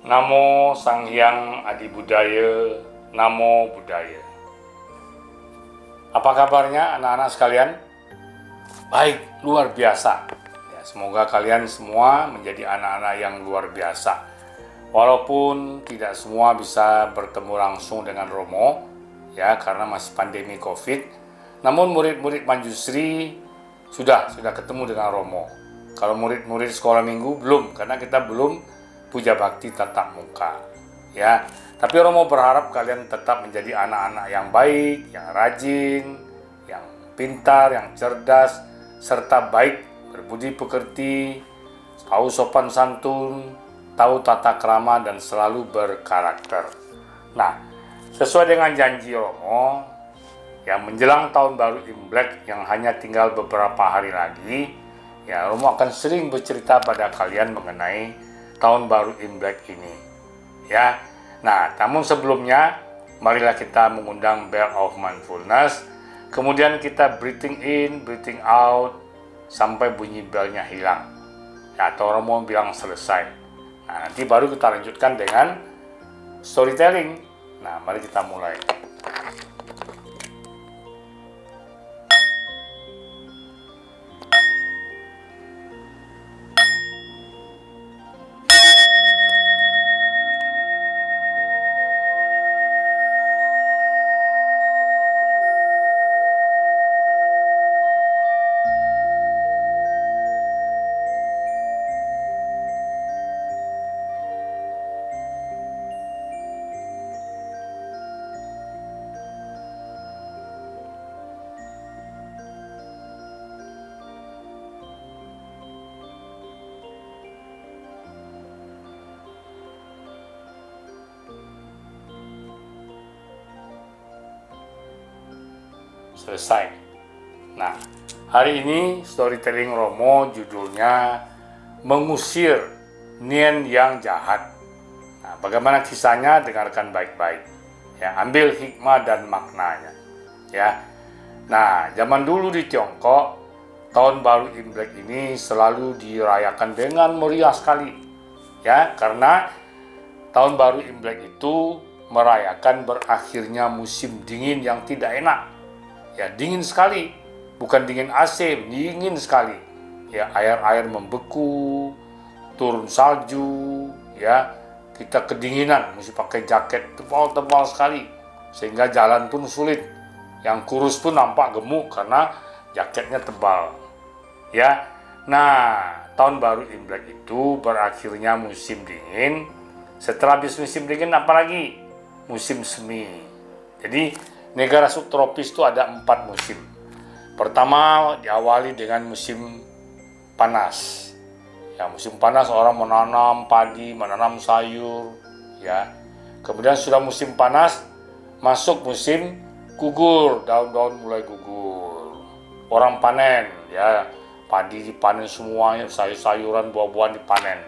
Namo Sang Hyang Adi Budaya, Namo Buddhaya. Apa kabarnya anak-anak sekalian? Baik, luar biasa. Ya, semoga kalian semua menjadi anak-anak yang luar biasa. Walaupun tidak semua bisa bertemu langsung dengan Romo, ya karena masih pandemi COVID. Namun murid-murid Manjusri sudah ketemu dengan Romo. Kalau murid-murid sekolah minggu belum, karena kita belum puja bakti tatap muka. Ya, tapi Romo berharap kalian tetap menjadi anak-anak yang baik, yang rajin, yang pintar, yang cerdas, serta baik, berbudi pekerti, tahu sopan santun, tahu tata krama, dan selalu berkarakter. Nah, sesuai dengan janji Romo, yang menjelang tahun baru Imlek yang hanya tinggal beberapa hari lagi, ya Romo akan sering bercerita pada kalian mengenai tahun baru Imlek ini. Ya, nah, namun sebelumnya, marilah kita mengundang bell of mindfulness, kemudian kita breathing in, breathing out, sampai bunyi belnya hilang. Ya, atau Romo bilang selesai. Nah, nanti baru kita lanjutkan dengan storytelling. Nah, mari kita mulai. Selesai. Nah, hari ini storytelling Romo judulnya Mengusir Nian yang Jahat. Nah, bagaimana kisahnya? Dengarkan baik-baik. Ya, ambil hikmah dan maknanya. Ya. Nah, zaman dulu di Tiongkok, tahun baru Imlek ini selalu dirayakan dengan meriah sekali. Ya, karena tahun baru Imlek itu merayakan berakhirnya musim dingin yang tidak enak. Ya, dingin sekali, bukan dingin AC, dingin sekali. Ya, air-air membeku, turun salju, ya, kita kedinginan, mesti pakai jaket tebal-tebal sekali, sehingga jalan pun sulit. Yang kurus pun nampak gemuk karena jaketnya tebal. Ya, nah, tahun baru Imlek itu berakhirnya musim dingin. Setelah habis musim dingin, apa lagi? Musim semi. Jadi negara subtropis itu ada 4 musim. Pertama diawali dengan musim panas. Ya, musim panas orang menanam padi, menanam sayur, ya. Kemudian sudah musim panas, masuk musim gugur, daun-daun mulai gugur. Orang panen, ya. Padi dipanen semuanya, sayur-sayuran, buah-buahan dipanen.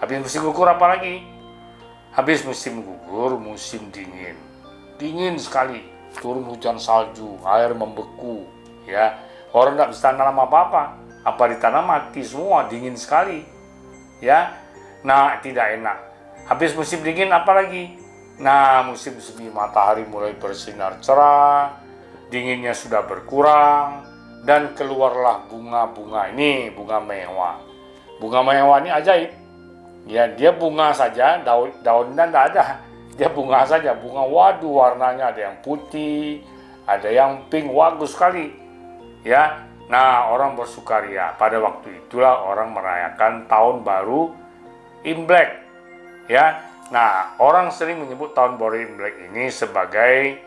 Habis musim gugur apa lagi? Habis musim gugur, musim dingin. Dingin sekali. Turun hujan salju, air membeku, ya. Orang tidak bisa tanam apa-apa. Apa ditanam mati semua, dingin sekali, ya. Nah, tidak enak. Habis musim dingin apa lagi? Nah, musim semi, matahari mulai bersinar cerah, dinginnya sudah berkurang, dan keluarlah bunga-bunga ini, bunga mewah. Bunga mewah ini ajaib. Ya, dia bunga saja, daunnya tidak ada. Dia bunga saja, bunga waduh warnanya ada yang putih, ada yang pink, bagus sekali. Ya, nah orang bersukaria. Pada waktu itulah orang merayakan tahun baru Imlek. Ya, nah orang sering menyebut tahun baru Imlek ini sebagai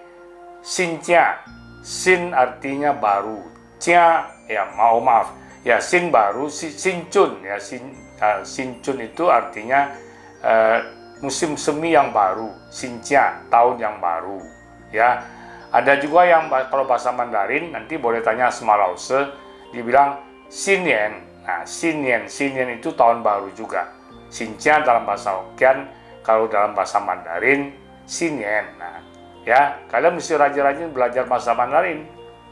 Xinjia. Xin artinya baru, Jia ya maaf. Ya, Xin baru, Xinjun ya, Xinjun itu artinya musim semi yang baru, Xinjia, tahun yang baru. Ya, ada juga yang kalau bahasa Mandarin nanti boleh tanya sama Lause, dibilang Xinian. Nah, Xinian itu tahun baru juga. Xinjia dalam bahasa Hokkien, kalau dalam bahasa Mandarin Xinian. Nah, ya, kalian mesti rajin-rajin belajar bahasa Mandarin.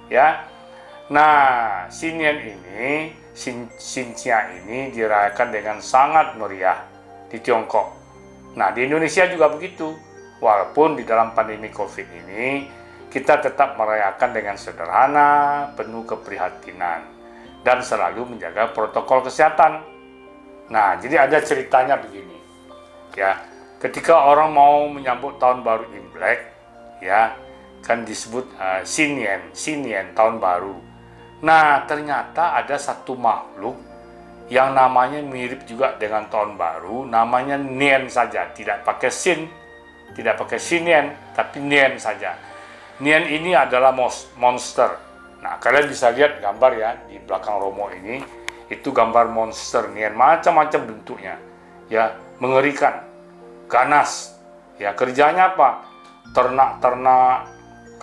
Ya. Nah, Xinian ini, Xinjia ini dirayakan dengan sangat meriah di Tiongkok. Nah, di Indonesia juga begitu. Walaupun di dalam pandemi COVID ini, kita tetap merayakan dengan sederhana, penuh keprihatinan, dan selalu menjaga protokol kesehatan. Nah, jadi ada ceritanya begini. Ya, ketika orang mau menyambut tahun baru Imlek, ya, kan disebut Sinian, tahun baru. Nah, ternyata ada satu makhluk yang namanya mirip juga dengan tahun baru, namanya Nian saja, tidak pakai Sin, tidak pakai Sinian, tapi Nian saja. Nian ini adalah monster. Nah, kalian bisa lihat gambar ya di belakang Romo ini, itu gambar monster Nian, macam-macam bentuknya, ya, mengerikan, ganas. Ya, kerjanya apa? Ternak-ternak,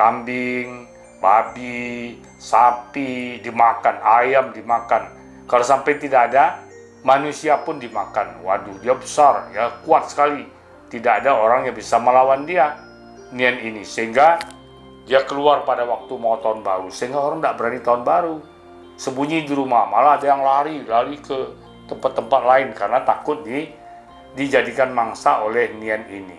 kambing, babi, sapi dimakan, ayam dimakan. Kalau sampai tidak ada, manusia pun dimakan. Waduh, dia besar, ya, kuat sekali. Tidak ada orang yang bisa melawan dia, Nian ini. Sehingga dia keluar pada waktu mau tahun baru, sehingga orang tidak berani tahun baru. Sembunyi di rumah, malah ada yang lari ke tempat-tempat lain karena takut dijadikan mangsa oleh Nian ini.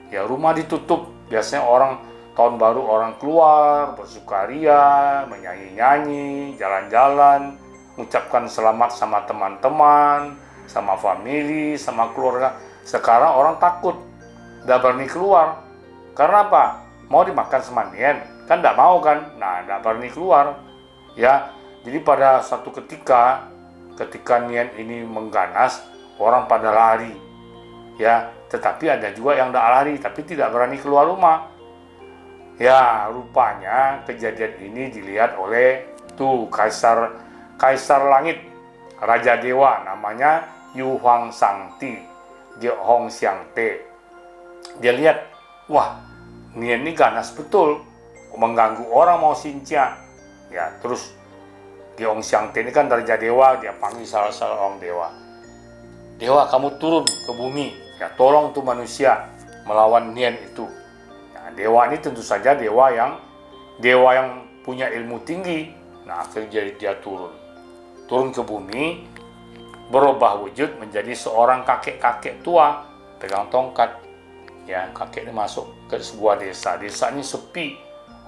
Ya, rumah ditutup. Biasanya orang tahun baru orang keluar, bersukaria, menyanyi-nyanyi, jalan-jalan, mengucapkan selamat sama teman-teman, sama famili, sama keluarga. Sekarang orang takut, tidak berani keluar. Karena apa? Mau dimakan sama Nian, kan tidak mau kan? Nah, tidak berani keluar. Ya, jadi pada satu ketika Nian ini mengganas, orang pada lari. Ya, tetapi ada juga yang tidak lari, tapi tidak berani keluar rumah. Ya, rupanya kejadian ini dilihat oleh Kaisar Langit, Raja Dewa, namanya Yu Huang Shangti, Dia Hong Xiangte. Dia lihat, wah, Nian ini ganas betul, mengganggu orang mau Xinjia. Ya, terus Dia Hong Xiangte ini kan Raja Dewa, dia panggil salah seorang dewa. Dewa, kamu turun ke bumi, ya, tolong tuh manusia melawan Nian itu. Nah, dewa ini tentu saja dewa yang punya ilmu tinggi. Nah, akhirnya dia turun ke bumi, berubah wujud menjadi seorang kakek-kakek tua, pegang tongkat. Ya, kakek ini masuk ke sebuah desa. Desa ini sepi,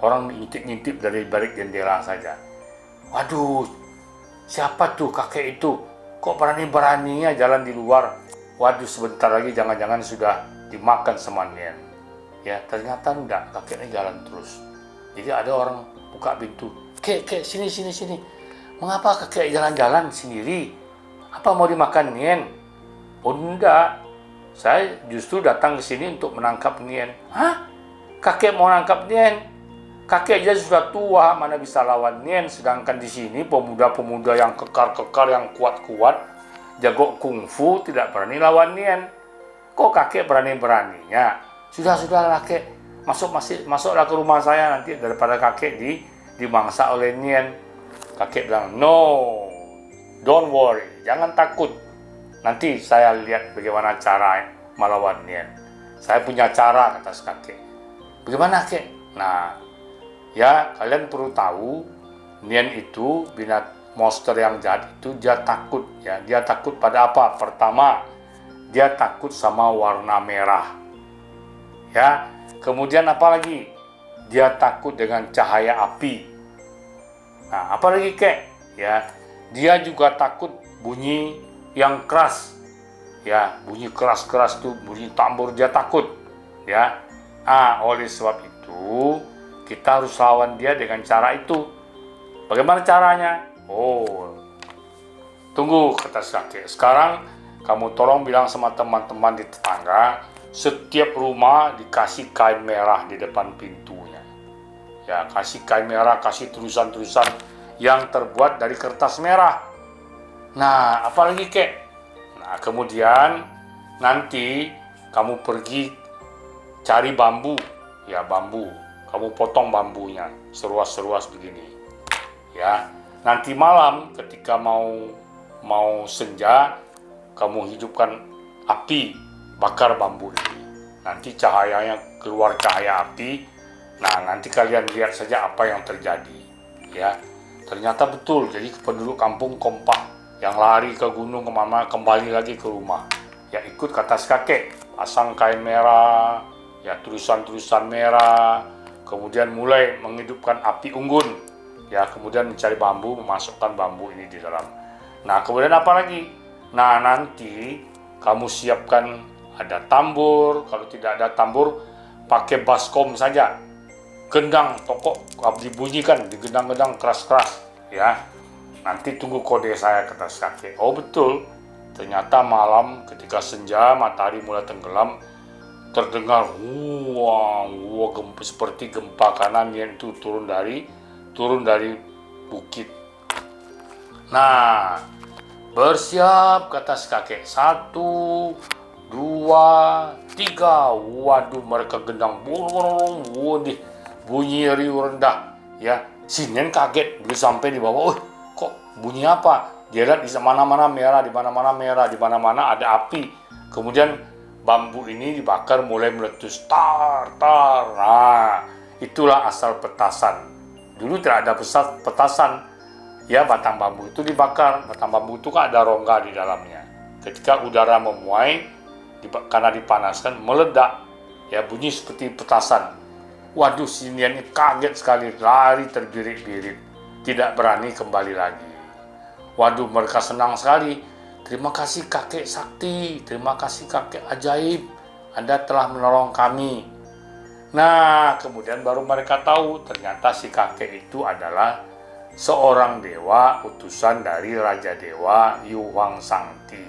orang ngintip-ngintip dari balik jendela saja. Waduh, siapa tuh kakek itu? Kok berani-beraninya jalan di luar? Waduh, sebentar lagi jangan-jangan sudah dimakan sama Nian. Ya, ternyata enggak, kakeknya jalan terus. Jadi ada orang buka pintu. Kek, sini. Mengapa kakek jalan-jalan sendiri? Apa mau dimakan Nian? Oh, enggak. Saya justru datang ke sini untuk menangkap Nian. Hah? Kakek mau nangkap Nian? Kakek aja sudah tua, mana bisa lawan Nian. Sedangkan di sini pemuda-pemuda yang kekar-kekar, yang kuat-kuat, jago kungfu, tidak berani lawan Nian. Kok kakek berani-beraninya? Sudah kakek, masuklah ke rumah saya nanti daripada kakek dimangsa oleh Nian. Kakek bilang, no, don't worry, jangan takut. Nanti saya lihat bagaimana cara melawan Nian. Saya punya cara, kata kakek. Bagaimana, kek? Nah, ya, kalian perlu tahu, Nian itu monster yang jahat itu, dia takut. Ya, dia takut pada apa? Pertama, dia takut sama warna merah. Ya, kemudian apa lagi? Dia takut dengan cahaya api. Nah, apa lagi, kek? Ya, dia juga takut bunyi yang keras. Ya, bunyi keras-keras tuh, bunyi tambur, dia takut. Ya. Oleh sebab itu, kita harus lawan dia dengan cara itu. Bagaimana caranya? Oh, tunggu, kata kakek. Sekarang kamu tolong bilang sama teman-teman di tetangga, setiap rumah dikasih kain merah di depan pintunya. Ya, kasih kain merah, kasih tulisan-tulisan yang terbuat dari kertas merah. Nah, apalagi, kek? Nah, kemudian nanti kamu pergi cari bambu. Ya, bambu. Kamu potong bambunya seruas-seruas begini. Ya, nanti malam ketika mau senja, kamu hidupkan api, bakar bambu ini. Nanti cahayanya keluar cahaya api. Nah, nanti kalian lihat saja apa yang terjadi. Ya, ternyata betul. Jadi penduduk kampung kompak, yang lari ke gunung kemana, kembali lagi ke rumah. Ya, ikut kata kakek. pasang kain merah, ya tulisan-tulisan merah, kemudian mulai menghidupkan api unggun, ya kemudian mencari bambu, memasukkan bambu ini di dalam. Nah kemudian apa lagi? Nah nanti kamu siapkan ada tambur, kalau tidak ada tambur pakai baskom saja, gendang tokok dibunyikan, digendang-gendang keras-keras, ya. Nanti tunggu kode saya, kata si kakek. Oh betul, ternyata malam ketika senja matahari mulai tenggelam, terdengar seperti gempa karena Nian itu turun dari bukit. Nah, bersiap, kata si kakek. 1, 2, 3. Waduh, mereka gendang bunyi riuh rendah, ya. Si Nian kaget begitu sampai di bawah. Kok bunyi apa? Dia lihat di mana-mana merah, di mana-mana merah, di mana-mana ada api. Kemudian bambu ini dibakar mulai meletus, tar. Nah, itulah asal petasan. Dulu tidak ada petasan, ya. Batang bambu itu dibakar. Batang bambu itu kan ada rongga di dalamnya. Ketika udara memuai, karena dipanaskan, meledak, ya, bunyi seperti petasan. Waduh, si Nian ini kaget sekali, lari terbirit-birit, tidak berani kembali lagi. Waduh, mereka senang sekali. Terima kasih kakek sakti, terima kasih kakek ajaib, Anda telah menolong kami. Nah, kemudian baru mereka tahu ternyata si kakek itu adalah seorang dewa, utusan dari Raja Dewa Yu Huang Shangti.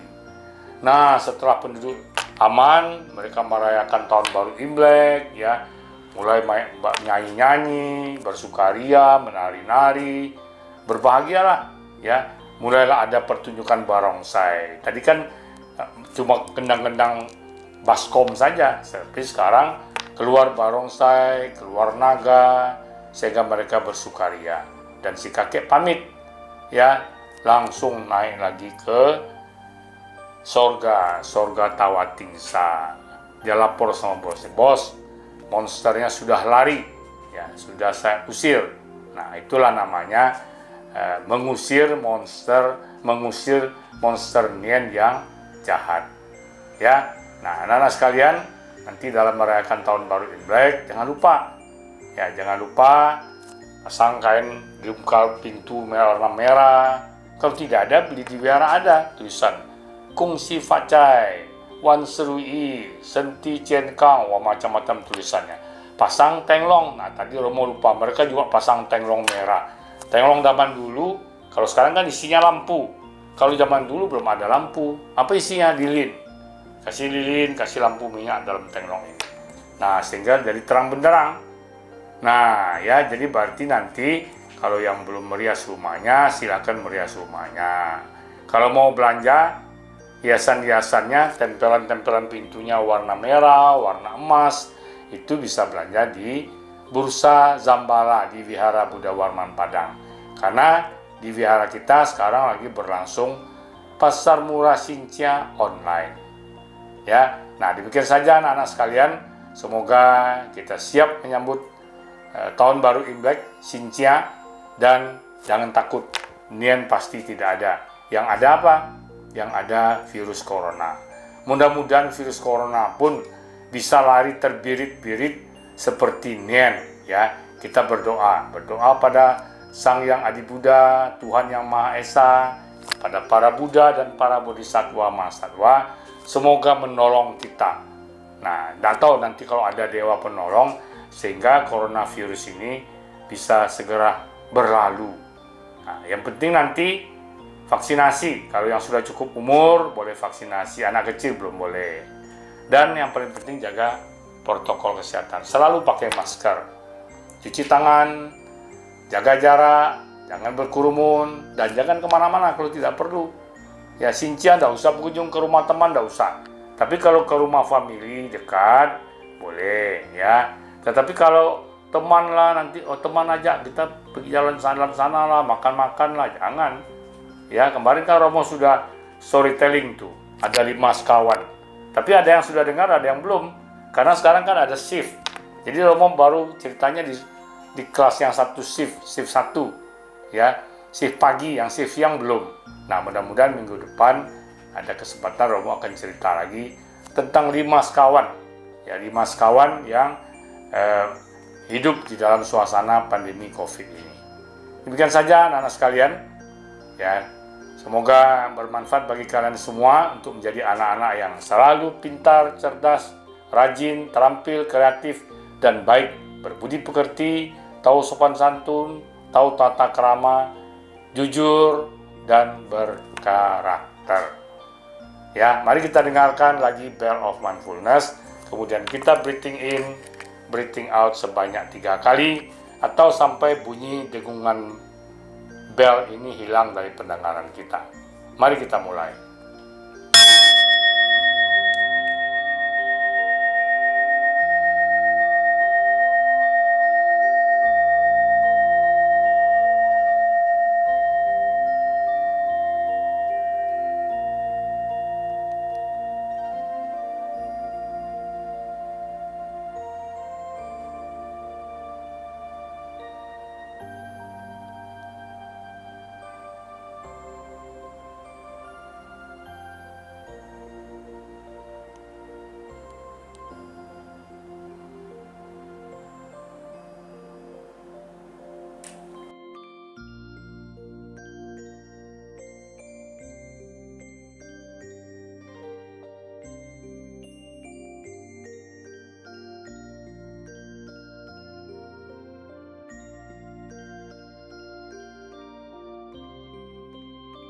Nah, setelah penduduk aman, mereka merayakan tahun baru Imlek, ya. Mulai nyanyi-nyanyi, bersukaria, menari-nari, berbahagialah, ya. Mulailah ada pertunjukan barongsai. Tadi kan cuma gendang-gendang baskom saja, tapi sekarang keluar barongsai, keluar naga, sehingga mereka bersukaria. Dan si kakek pamit, ya, langsung naik lagi ke sorga Tawatingsa. Dia lapor sama bosnya, bos, monsternya sudah lari, ya, sudah saya usir. Nah, itulah namanya mengusir monster Nian yang jahat, ya. Nah, anak-anak sekalian, nanti dalam merayakan tahun baru Imlek jangan lupa pasang kain di muka pintu warna merah. Kalau tidak ada, beli di wihara ada tulisan Kung Si Facai, Wan Serui, Senti Cien Kang, macam-macam tulisannya. Pasang tenglong. Nah, tadi Romo lupa, mereka juga pasang tenglong merah. Tenglong zaman dulu, kalau sekarang kan isinya lampu. Kalau zaman dulu belum ada lampu. Apa isinya? Lilin. Kasih lilin, kasih lampu minyak dalam tenglong ini. Nah, sehingga jadi terang benderang. Nah, ya, jadi berarti nanti kalau yang belum merias rumahnya, silakan merias rumahnya. Kalau mau belanja, hiasan-hiasannya, tempelan-tempelan pintunya warna merah, warna emas, itu bisa belanja di Bursa Zambala di Wihara Buddha Warman Padang. Karena di wihara kita sekarang lagi berlangsung pasar murah Xinjia online. Ya, nah demikian saja anak-anak sekalian. Semoga kita siap menyambut tahun baru Imlek Xinjia, dan jangan takut, Nian pasti tidak ada. Yang ada apa? Yang ada virus corona. Mudah-mudahan virus corona pun bisa lari terbirit-birit seperti Nian, ya. Kita berdoa pada Sang Yang Adi Buddha, Tuhan Yang Maha Esa, pada para Buddha dan para Bodhisattva Mahasatwa, semoga menolong kita. Nah, tidak tahu nanti kalau ada dewa penolong, sehingga coronavirus ini bisa segera berlalu. Nah, yang penting nanti vaksinasi. Kalau yang sudah cukup umur boleh vaksinasi, anak kecil belum boleh. Dan yang paling penting jaga protokol kesehatan. Selalu pakai masker, cuci tangan, jaga jarak, jangan berkerumun, dan jangan kemana-mana kalau tidak perlu. Ya, Xinjia tidak usah berkunjung ke rumah teman, tidak usah. Tapi kalau ke rumah famili dekat, boleh, ya. Tetapi kalau teman lah, nanti teman aja, kita pergi jalan sana lah, makan-makan lah, jangan. Ya, kemarin kan Romo sudah storytelling tuh, ada 5 sekawan. Tapi ada yang sudah dengar, ada yang belum. Karena sekarang kan ada shift. Jadi Romo baru ceritanya di kelas yang satu shift 1, ya, shift pagi, yang shift siang belum. Nah, mudah-mudahan minggu depan ada kesempatan Romo akan cerita lagi tentang 5 sekawan. Ya, 5 sekawan yang hidup di dalam suasana pandemi COVID ini. Demikian saja anak-anak sekalian. Ya, semoga bermanfaat bagi kalian semua untuk menjadi anak-anak yang selalu pintar, cerdas, rajin, terampil, kreatif, dan baik, berbudi pekerti, tahu sopan santun, tahu tata krama, jujur, dan berkarakter. Ya, mari kita dengarkan lagi Bell of Mindfulness, kemudian kita breathing in, breathing out sebanyak 3 kali, atau sampai bunyi dengungan bell ini hilang dari pendengaran kita. Mari kita mulai.